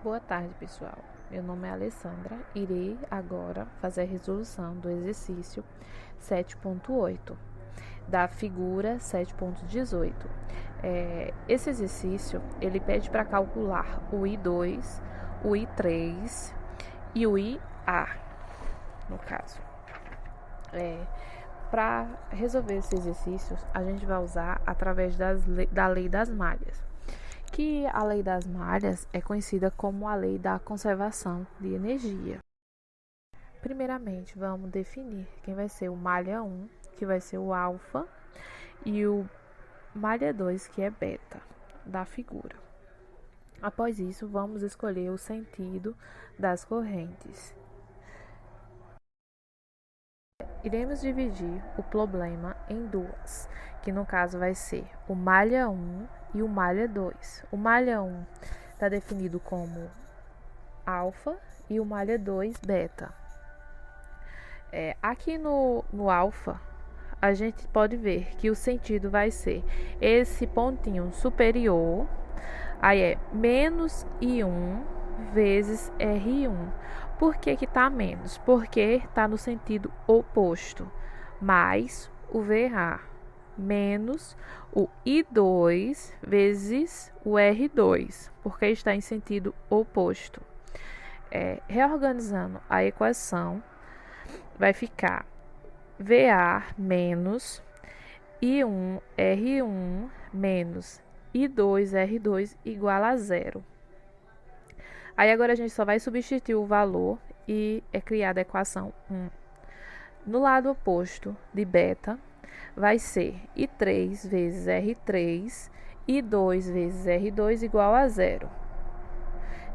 Boa tarde, pessoal. Meu nome é Alessandra. Irei agora fazer a resolução do exercício 7.8 da figura 7.18. Esse exercício ele pede para calcular o I2, o I3 e o IA, no caso. Para resolver esses exercícios, a gente vai usar através da lei das malhas, que a lei das malhas é conhecida como a lei da conservação de energia. Primeiramente, vamos definir quem vai ser o malha 1, que vai ser o alfa, e o malha 2, que é beta, da figura. Após isso, vamos escolher o sentido das correntes. Iremos dividir o problema em duas, que no caso vai ser o malha 1 e o malha 2. O malha 1 está definido como alfa e o malha 2 beta. Aqui no alfa, a gente pode ver que o sentido vai ser esse pontinho superior, aí é menos I1 vezes R1. Por que que tá menos? Porque está no sentido oposto, mais o VA, menos o I2 vezes o R2, porque está em sentido oposto. Reorganizando a equação, vai ficar VA menos I1R1 menos I2R2 igual a zero. Aí agora a gente só vai substituir o valor e é criada a equação 1. No lado oposto de beta, vai ser I3 vezes R3, I2 vezes R2 igual a zero.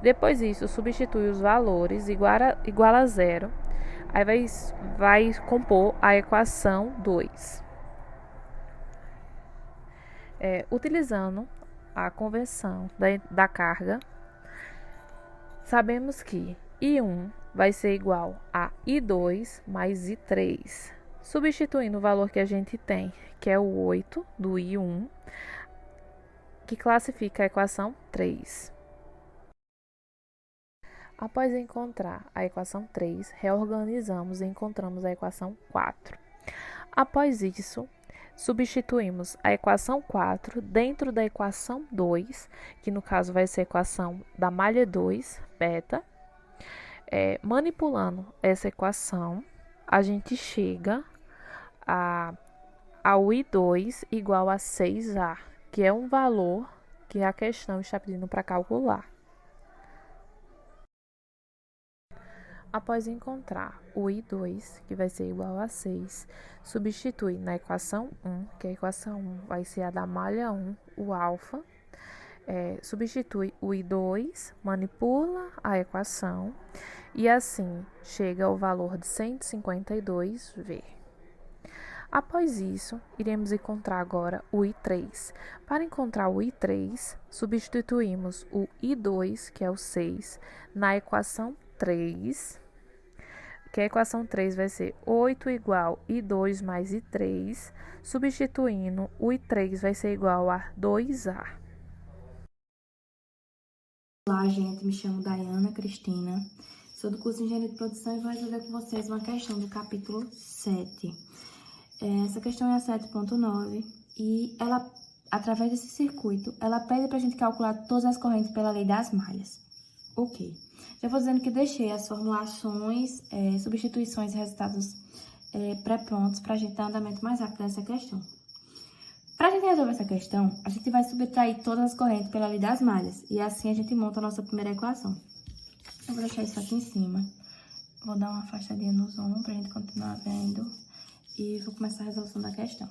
Depois disso, substitui os valores igual a zero. Aí vai compor a equação 2. Utilizando a conversão da carga, sabemos que I1 vai ser igual a I2 mais I3. Substituindo o valor que a gente tem, que é o 8 do I1, que classifica a equação 3. Após encontrar a equação 3, reorganizamos e encontramos a equação 4. Após isso, substituímos a equação 4 dentro da equação 2, que no caso vai ser a equação da malha 2, beta. Manipulando essa equação, a gente chega ao I2 igual a 6A, que é um valor que a questão está pedindo para calcular. Após encontrar o I2, que vai ser igual a 6, substitui na equação 1, que a equação 1 vai ser a da malha 1, o alfa. Substitui o I2, manipula a equação e assim chega ao valor de 152V. Após isso, iremos encontrar agora o I3. Para encontrar o I3, substituímos o I2, que é o 6, na equação 3, que a equação 3 vai ser 8 igual I2 mais I3, substituindo o I3 vai ser igual a 2A. Olá, gente, me chamo Daiana Cristina, sou do curso de Engenharia de Produção e vou resolver com vocês uma questão do capítulo 7. Essa questão é a 7.9 e ela, através desse circuito, ela pede para a gente calcular todas as correntes pela lei das malhas. Ok. Já vou dizendo que deixei as formulações, substituições e resultados pré-prontos para a gente dar andamento mais rápido nessa questão. Para a gente resolver essa questão, a gente vai subtrair todas as correntes pela lei das malhas. E assim a gente monta a nossa primeira equação. Eu vou deixar isso aqui em cima. Vou dar uma afastadinha no zoom para a gente continuar vendo. E vou começar a resolução da questão.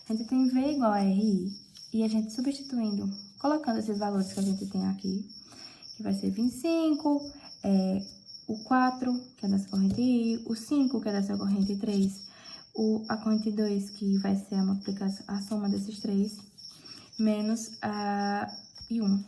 A gente tem V igual a RI. E a gente substituindo, colocando esses valores que a gente tem aqui. Que vai ser 25, o 4, que é dessa corrente I, o 5, que é dessa corrente 3, a corrente 2, que vai ser a multiplicação, a soma desses três, menos a I1.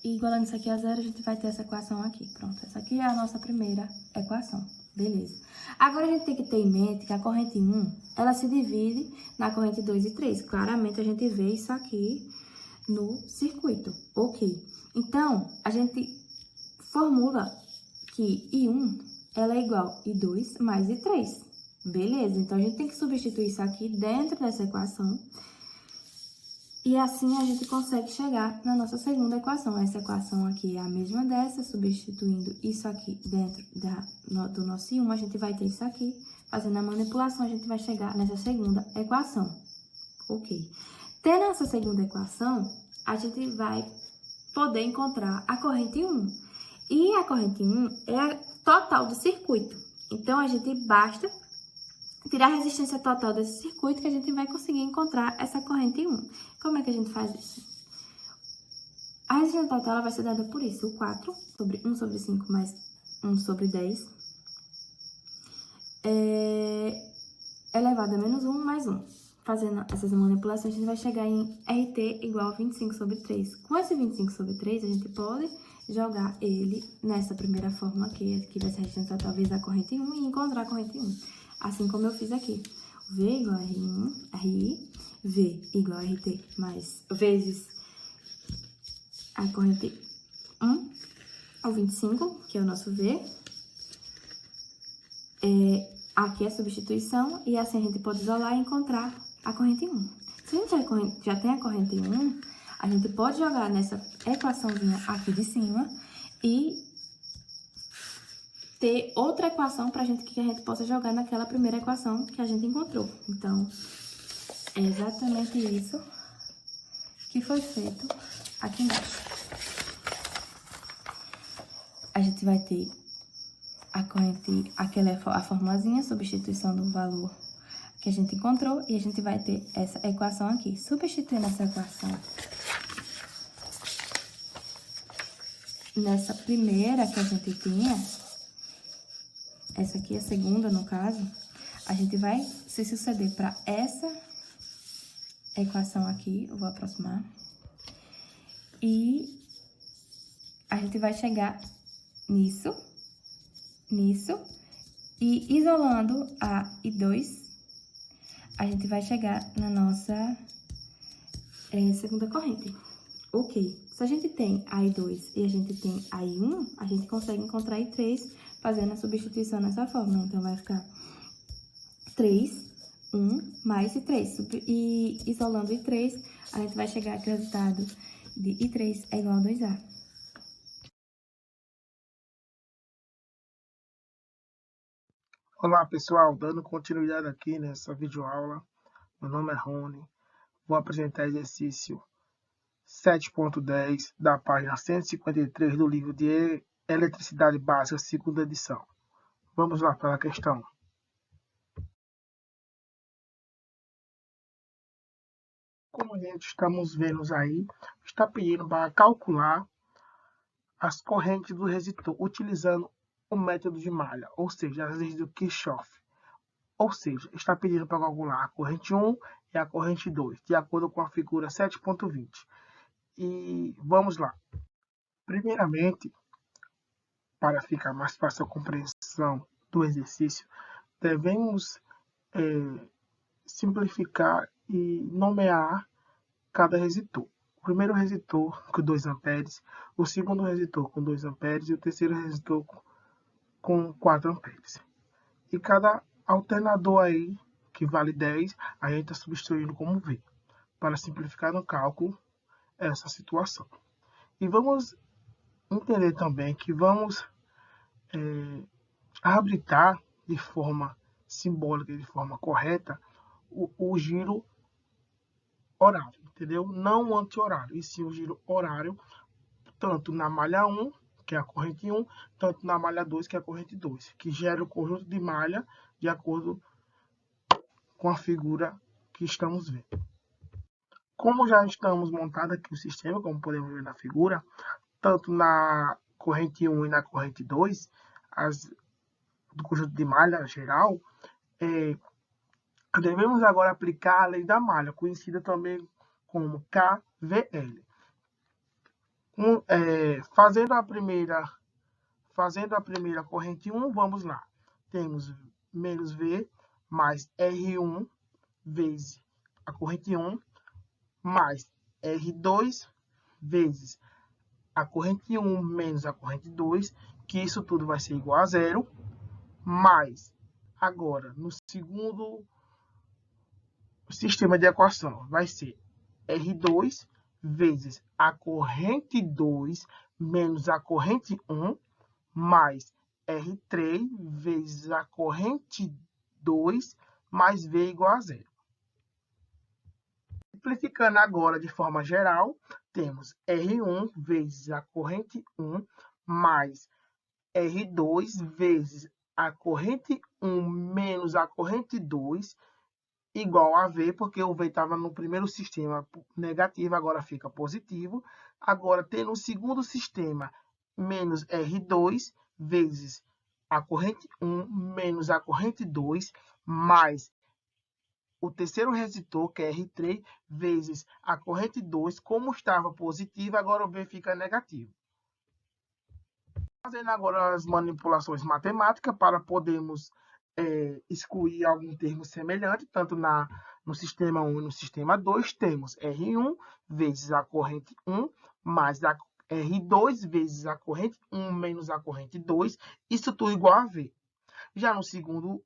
E igualando isso aqui a zero, a gente vai ter essa equação aqui. Pronto, essa aqui é a nossa primeira equação. Beleza. Agora, a gente tem que ter em mente que a corrente 1, ela se divide na corrente 2 e 3. Claramente, a gente vê isso aqui no circuito. Ok. Então, a gente formula que I1 ela é igual a I2 mais I3. Beleza? Então, a gente tem que substituir isso aqui dentro dessa equação. E assim, a gente consegue chegar na nossa segunda equação. Essa equação aqui é a mesma dessa, substituindo isso aqui dentro do nosso I1, a gente vai ter isso aqui. Fazendo a manipulação, a gente vai chegar nessa segunda equação. Ok. Tendo essa segunda equação, a gente vai poder encontrar a corrente 1. E a corrente 1 é a total do circuito. Então, a gente basta tirar a resistência total desse circuito que a gente vai conseguir encontrar essa corrente 1. Como é que a gente faz isso? A resistência total ela vai ser dada por isso, o 4 sobre 1 sobre 5 mais 1 sobre 10 elevado a menos 1 mais 1. Fazendo essas manipulações, a gente vai chegar em RT igual a 25 sobre 3. Com esse 25 sobre 3, a gente pode jogar ele nessa primeira fórmula aqui, que vai ser a resistência total vezes a corrente 1 e encontrar a corrente 1. Assim como eu fiz aqui. V igual a R1, RI, V igual a RT mais vezes a corrente 1, ou 25, que é o nosso V. Aqui é a substituição, e assim a gente pode isolar e encontrar a corrente 1. Se a gente já tem a corrente 1, a gente pode jogar nessa equaçãozinha aqui de cima e ter outra equação que a gente possa jogar naquela primeira equação que a gente encontrou. Então, é exatamente isso que foi feito aqui embaixo. A gente vai ter a corrente, a formulazinha, substituição do valor que a gente encontrou, e a gente vai ter essa equação aqui. Substituindo essa equação nessa primeira que a gente tinha, essa aqui é a segunda, no caso, a gente vai se suceder para essa equação aqui, eu vou aproximar, e a gente vai chegar nisso, e isolando a I2, a gente vai chegar na nossa segunda corrente. Ok, se a gente tem a I2 e a gente tem a I1, a gente consegue encontrar a I3 fazendo a substituição nessa fórmula. Então, vai ficar 3, 1 mais I3. E isolando I3, a gente vai chegar que o resultado de I3 é igual a 2A. Olá pessoal, dando continuidade aqui nessa videoaula, meu nome é Rony, vou apresentar exercício 7.10 da página 153 do livro de Eletricidade Básica, segunda edição. Vamos lá para a questão. Como a gente estamos vendo aí, está pedindo para calcular as correntes do resistor utilizando o método de malha, ou seja, as leis do Kirchhoff. Ou seja, está pedindo para calcular a corrente 1 e a corrente 2, de acordo com a figura 7.20. E vamos lá. Primeiramente, para ficar mais fácil a compreensão do exercício, devemos simplificar e nomear cada resistor. O primeiro resistor com 2 amperes, o segundo resistor com 2 amperes e o terceiro resistor com 4 amperes. E cada alternador aí, que vale 10, a gente está substituindo como V, para simplificar no cálculo essa situação. E vamos entender também que vamos arbitrar de forma simbólica e de forma correta o giro horário, entendeu? Não o anti-horário, e sim o giro horário, tanto na malha 1, que é a corrente 1, tanto na malha 2, que é a corrente 2, que gera o conjunto de malha de acordo com a figura que estamos vendo. Como já estamos montado aqui o sistema, como podemos ver na figura, tanto na corrente 1 e na corrente 2, do conjunto de malha geral, devemos agora aplicar a lei da malha, conhecida também como KVL. Fazendo a primeira corrente 1, vamos lá. Temos menos V mais R1 vezes a corrente 1 mais R2 vezes a corrente 1 menos a corrente 2, que isso tudo vai ser igual a zero, mais, agora, no segundo sistema de equação, vai ser R2 vezes a corrente 2 menos a corrente 1, mais R3 vezes a corrente 2 mais V igual a zero. Simplificando agora de forma geral, temos R1 vezes a corrente 1 mais R2 vezes a corrente 1 menos a corrente 2 igual a V, porque o V estava no primeiro sistema negativo, agora fica positivo. Agora, tendo o segundo sistema menos R2 vezes a corrente 1 menos a corrente 2 mais o terceiro resistor, que é R3, vezes a corrente 2, como estava positivo, agora o V fica negativo. Fazendo agora as manipulações matemáticas para podermos excluir algum termo semelhante, tanto no sistema 1 e no sistema 2, temos R1 vezes a corrente 1 mais a R2 vezes a corrente 1 menos a corrente 2, isso tudo igual a V. Já no segundo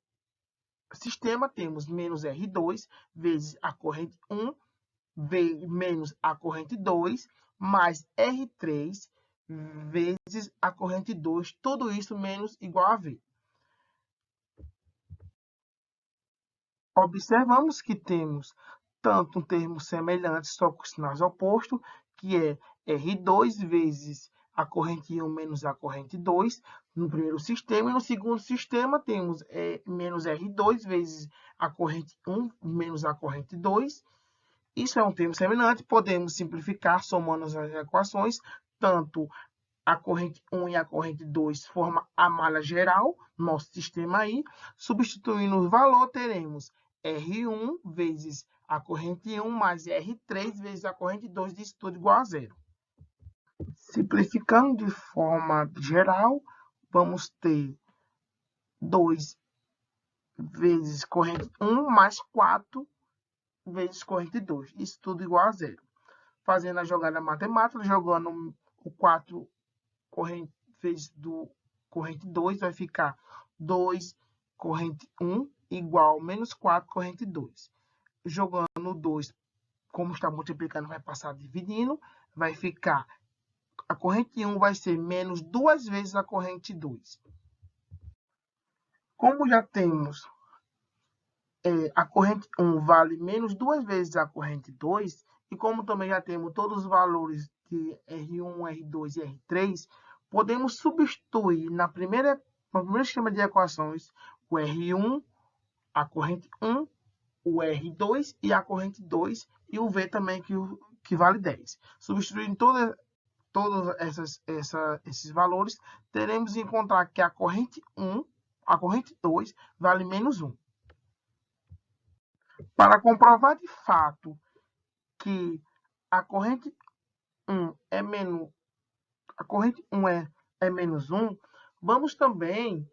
sistema, temos menos R2 vezes a corrente 1 menos a corrente 2 mais R3 vezes a corrente 2, tudo isso menos igual a V. Observamos que temos tanto um termo semelhante, só com sinais opostos, que é R2 vezes a corrente 1 menos a corrente 2, no primeiro sistema, e no segundo sistema temos menos R2 vezes a corrente 1 menos a corrente 2. Isso é um termo semelhante, podemos simplificar somando as equações, tanto a corrente 1 e a corrente 2 formam a malha geral, nosso sistema aí. Substituindo o valor, teremos R1 vezes a corrente 1 mais R3 vezes a corrente 2, disso tudo igual a zero. Simplificando de forma geral, vamos ter 2 vezes corrente 1 mais 4 vezes corrente 2, isso tudo igual a zero. Fazendo a jogada matemática, jogando o 4 corrente vezes do corrente 2, vai ficar 2 corrente 1 igual menos 4 corrente 2. Jogando 2, como está multiplicando, vai passar dividindo, vai ficar, a corrente 1 vai ser menos 2 vezes a corrente 2. Como já temos a corrente 1 vale menos 2 vezes a corrente 2, e como também já temos todos os valores de R1, R2 e R3, podemos substituir no primeiro esquema de equações o R1, a corrente 1, o R2 e a corrente 2, e o V também, que vale 10. Substituindo todos esses valores, teremos de encontrar que a corrente 1, a corrente 2 vale menos 1. Para comprovar de fato que a corrente 1 é menos, é menos 1, vamos também,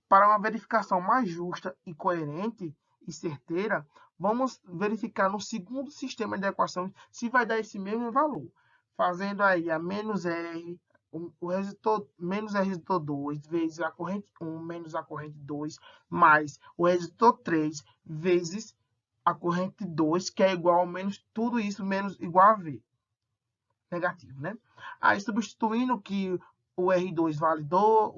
para uma verificação mais justa e coerente e certeira, vamos verificar no segundo sistema de equações se vai dar esse mesmo valor. Fazendo aí a menos R, o resistor, menos R resistor 2 vezes a corrente 1 menos a corrente 2, mais o resistor 3 vezes a corrente 2, que é igual a menos tudo isso menos igual a V. Negativo, né? Aí, substituindo que o R2 vale 2,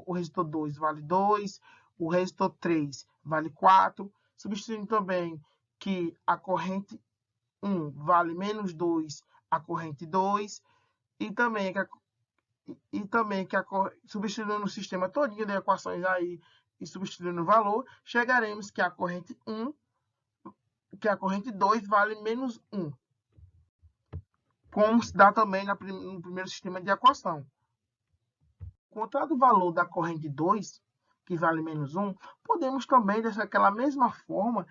o resistor 2 vale 2, o resistor 3 vale 4. Substituindo também que a corrente 1 vale menos 2 a corrente 2, e também que substituindo no sistema todinho de equações aí e substituindo o valor, chegaremos que a corrente 1, que a corrente 2 vale menos 1. Como se dá também no primeiro sistema de equação. Encontrado o valor da corrente 2, que vale menos 1, podemos também, daquela mesma forma,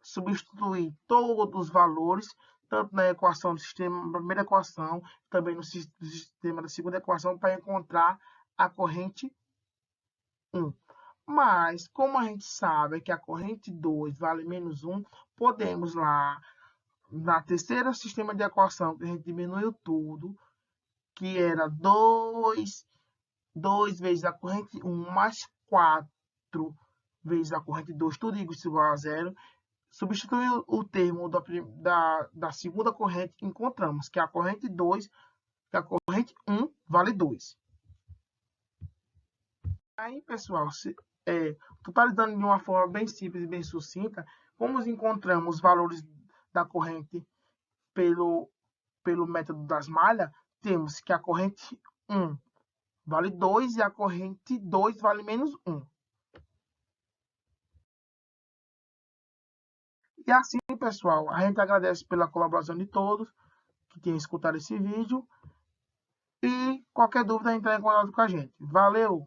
substituir todos os valores, tanto na equação do sistema, na primeira equação, também no sistema da segunda equação, para encontrar a corrente 1. Mas, como a gente sabe que a corrente 2 vale menos 1, podemos lá, na terceira sistema de equação, que a gente diminuiu tudo, que era 2 vezes a corrente 1 mais 4 vezes a corrente 2, tudo igual a zero. Substituindo o termo da segunda corrente, encontramos que a corrente 2, que a corrente 1 vale 2. Aí, pessoal, totalizando de uma forma bem simples e bem sucinta, como encontramos os valores da corrente pelo método das malhas, temos que a corrente 1 vale 2 e a corrente 2 vale menos 1. E assim, pessoal, a gente agradece pela colaboração de todos que tenham escutado esse vídeo. E qualquer dúvida, entrar em contato com a gente. Valeu!